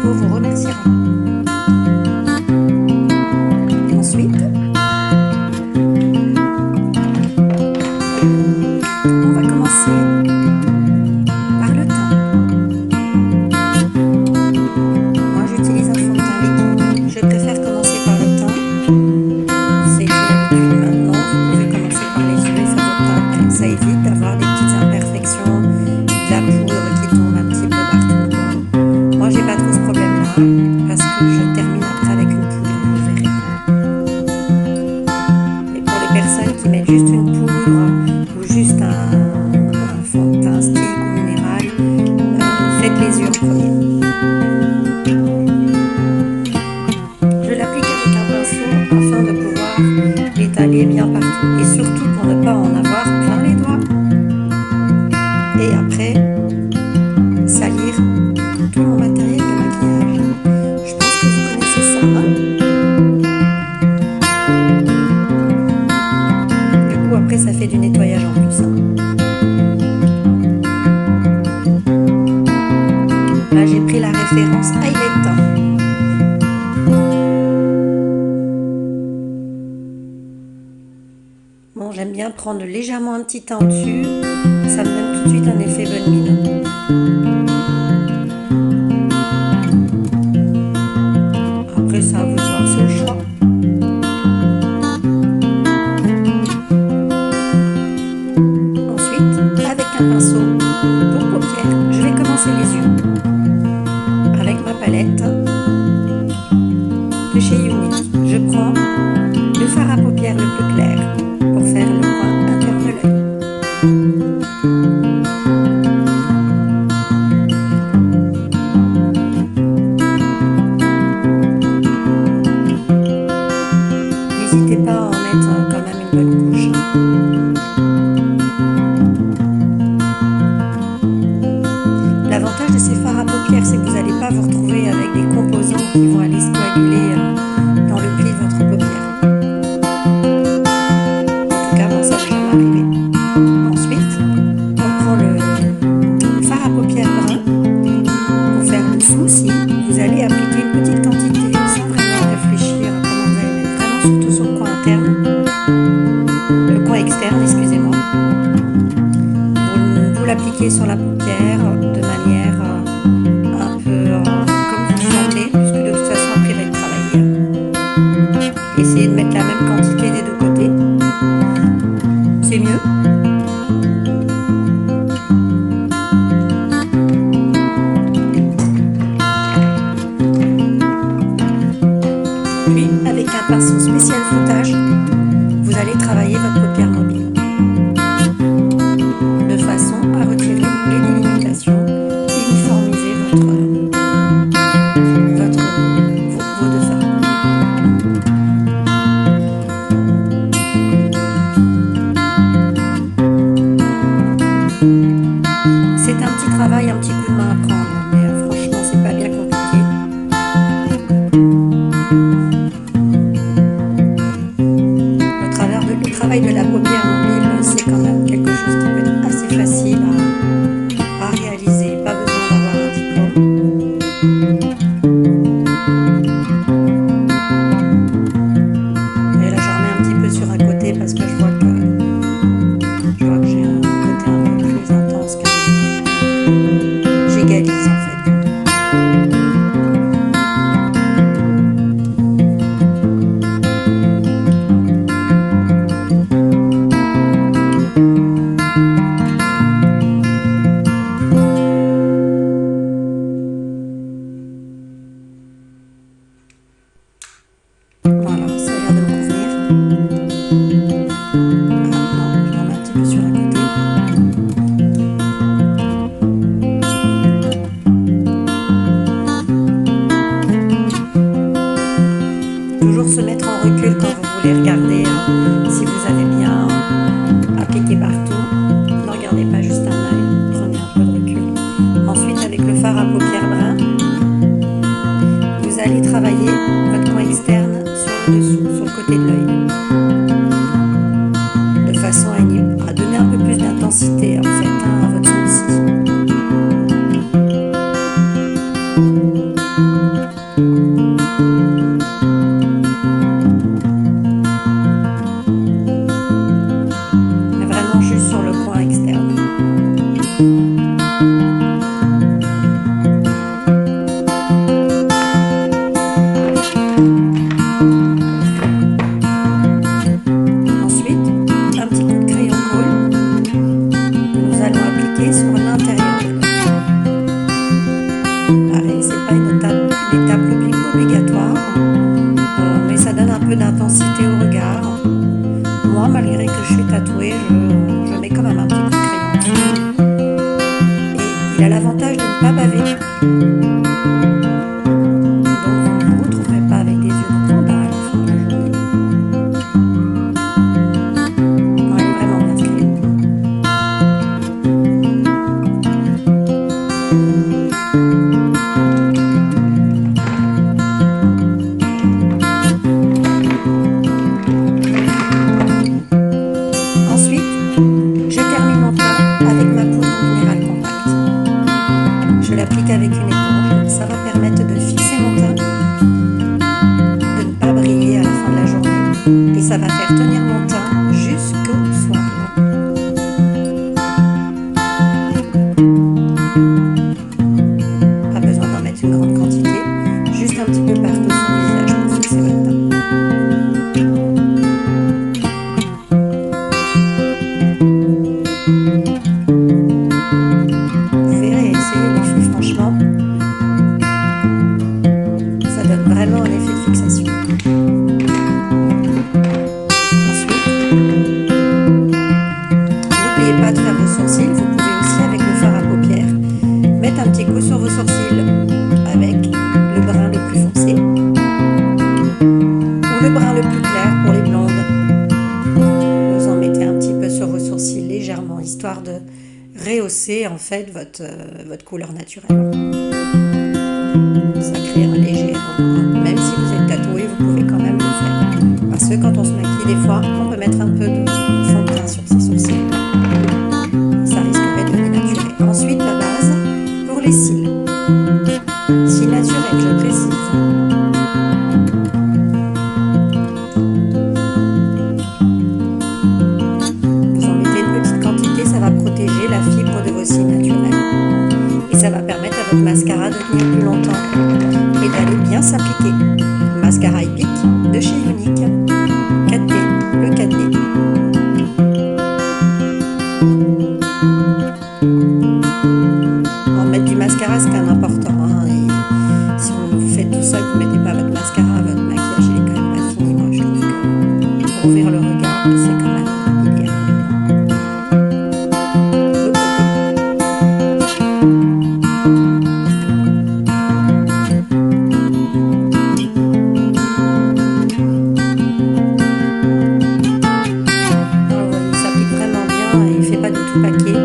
peau vous remerciera. Ensuite, on va commencer par le teint. Moi, j'utilise un fond de teint liquide. Je préfère commencer par le teint. C'est une habitude maintenant. Vous pouvez commencer par les yeux et faire votre teint après. Ça évite d'avoir des petites imperfections, de la poudre qui tombe un petit peu partout. Moi, j'ai pas trop ce problème-là parce que je termine après avec une poudre, vous verrez. Et pour les personnes qui mettent juste une poudre ou juste un fond de teint stick ou minéral, faites les yeux en premier. Je l'applique avec un pinceau afin de pouvoir l'étaler bien partout et surtout pour ne pas en avoir plein les doigts. Et après, salir tout mon matériel de maquillage. Je pense que vous connaissez ça, hein? Du coup, après, ça fait du nettoyage en plus, hein. Là, j'ai pris la référence Highlight. Bon, j'aime bien prendre légèrement un petit teint au-dessus. Ça me donne tout de suite un effet bonne mine. Après, ça à vous de voir, c'est le choix. Ensuite, avec un pinceau pour paupières, je vais commencer les yeux. Avec ma palette de chez Unique, je prends le fard à paupières le plus clair pour faire le coin interne de l'œil. N'hésitez pas à en mettre quand même une bonne couche. L'avantage de ces fards à paupières, c'est que vous n'allez pas vous retrouver avec des composants qui vont aller se coaguler dans le pli de votre paupière. En tout cas, moi, ça m'est jamais arrivé. Ensuite, on prend le fard à paupières brun. Pour faire le dessous aussi, vous allez appliquer une petite quantité sans vraiment réfléchir à comment vous allez mettre, vraiment surtout sur le coin interne. Le coin externe, excusez-moi. Vous l'appliquez sur la paupière de manière un peu comme vous le sentez, puisque de toute façon après il va être travaillé. Essayez de mettre la même quantité des deux côtés. C'est mieux. Puis avec un pinceau spécial foutage, vous allez travailler votre paupière mobile de façon à retirer les délimitations, uniformiser vos deux fards. C'est un petit travail, un petit coup de main à prendre, mais franchement c'est pas bien compliqué. Le travail de la paupière mobile, c'est quand même quelque chose qui peut être assez facile à réaliser, pas besoin d'avoir un diplôme. Et là j'en remets un petit peu sur un côté parce que je vois que j'ai un côté un peu plus intense que j'égalise en fait. Voilà, ça a l'air de me convenir. Ah non, je remets un petit peu sur un côté. Toujours se mettre en recul quand vous voulez regarder si vous avez bien appliqué partout. Ne regardez pas juste un œil, prenez un peu de recul. Ensuite, avec le fard à paupières brun, vous allez travailler votre coin externe sur le dessous, sur le côté de l'œil, de façon à donner un peu plus d'intensité en fait à votre sourcil. Pareil, c'est pas une étape obligatoire, mais ça donne un peu d'intensité au regard. Moi, malgré que je suis tatouée, je mets quand même un petit coup de crayon. Et il a l'avantage de ne pas baver. Donc vous ne vous retrouverez pas avec des yeux de panda à la fin de la journée. Non, il est vraiment bien ce crayon. Ensuite, je termine mon teint avec ma poudre minérale compacte. Je l'applique avec une éponge, ça va permettre de fixer mon teint, de ne pas briller à la fin de la journée, et ça va faire tenir mon teint jusqu'au soir. Pas besoin d'en mettre une grande quantité, juste un petit peu partout sur le visage pour fixer votre teint. Vous verrez, essayez les filles, franchement, ça donne vraiment un effet de fixation. Ensuite, n'oubliez pas de faire vos sourcils. Vous pouvez aussi, avec le fard à paupières, mettre un petit coup sur vos sourcils avec le brun le plus foncé ou le brun le plus clair pour les blondes. Vous en mettez un petit peu sur vos sourcils légèrement, histoire de rehausser en fait votre couleur naturelle. Ça crée un léger rebond. Même si vous êtes tatoué, vous pouvez quand même le faire. Parce que quand on se maquille, des fois, on peut mettre un peu de fond de teint sur ses sourcils. Ça risquerait de dénaturer. Ensuite, la base pour les cils. Cils naturels, je précise. Vous en mettez une petite quantité, ça va protéger la fibre de vos cils naturels. Et ça va permettre à votre mascara de tenir plus longtemps et d'aller bien s'appliquer. Mascara épique de chez Unique. 4D, le 4D. Bon, mettre du mascara, c'est quand même important. Hein, et si vous faites tout ça et que vous ne mettez pas votre mascara, votre maquillage, il est quand même pas fini. Moi, je trouve que pour ouvrir le regard, c'est quand même idéal. Paquet.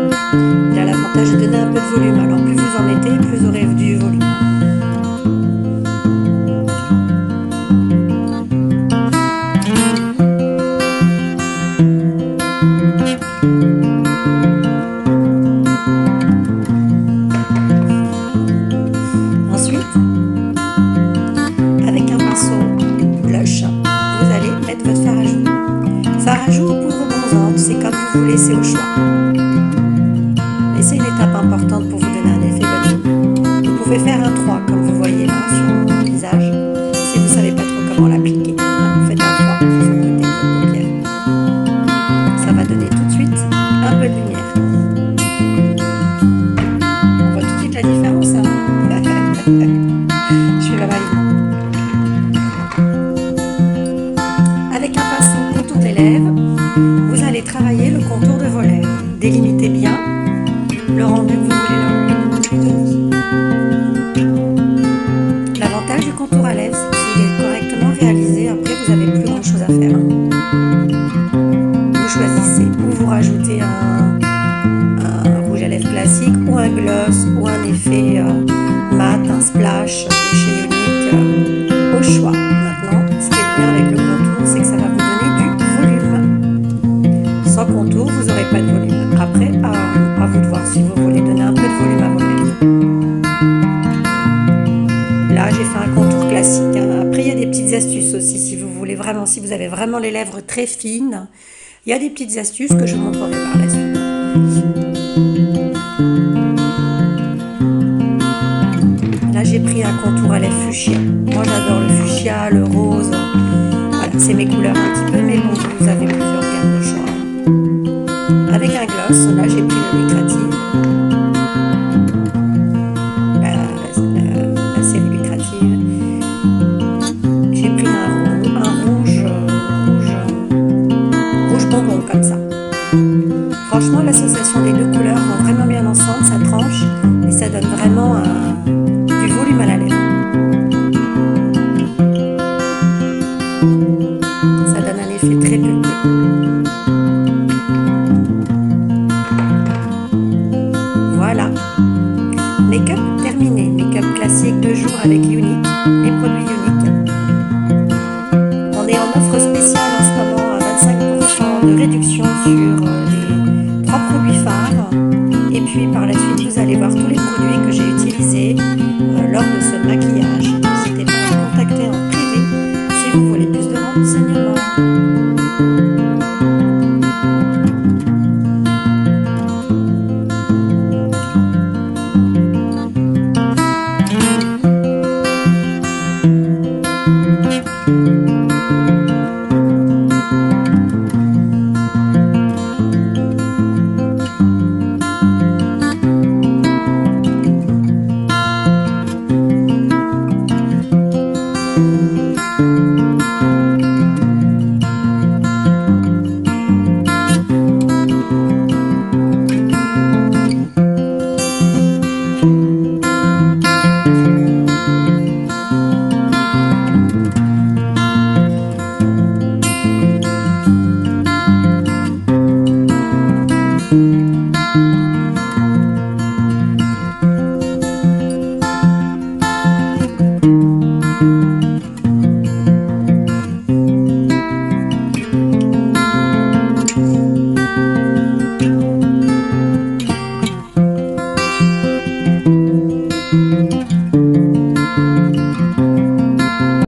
Il a l'avantage de donner un peu de volume, alors plus vous en mettez, plus vous aurez du volume. Ensuite, avec un pinceau blush, vous allez mettre votre fard à joues. Fard à joues ou poudre bronzante, c'est comme vous voulez, c'est au choix. Et c'est une étape importante pour vous donner un effet body. Vous pouvez faire un 3 comme vous voyez là sur mon visage. Si vous ne savez pas trop comment l'appliquer, vous faites un 3 sur le côté de votre paupière. Ça va donner tout de suite un peu de lumière. On voit tout de suite la différence. Hein. Je suis la valide. Avec un pinceau contour des lèvres, vous allez travailler le contour de vos lèvres. Délimitez bien le rendu que vous voulez leur donner. L'avantage du contour à lèvres, c'est qu'il est correctement réalisé. Après, vous n'avez plus grand chose à faire. Vous choisissez ou vous rajoutez un rouge à lèvres classique ou un gloss ou un effet mat, un splash de chez Unique, au choix. Maintenant, ce qui est bien avec le contour, c'est que ça va vous donner du volume. Sans contour, vous n'aurez pas de volume. Après, à vous de voir si vous voulez donner un peu de volume à vos lèvres. Là, j'ai fait un contour classique. Hein. Après, il y a des petites astuces aussi, si vous voulez vraiment, si vous avez vraiment les lèvres très fines, il y a des petites astuces que je montrerai par la suite. Là, j'ai pris un contour à lèvres fuchsia. Moi, j'adore le fuchsia, le rose. Voilà, c'est mes couleurs un petit peu, mais bon, vous avez plusieurs gammes de choix. Avec un gloss, là, j'ai pris le Lucrative. vraiment du volume à la lèvre. Ça donne un effet très pulpeux. Voilà. Make-up terminé. Make-up classique de jour avec Unique, les produits Unique. On est en offre spéciale en ce moment à 25% de réduction sur les 3 produits phares. Et puis par la suite, vous allez voir tous les produits que j'ai utilisés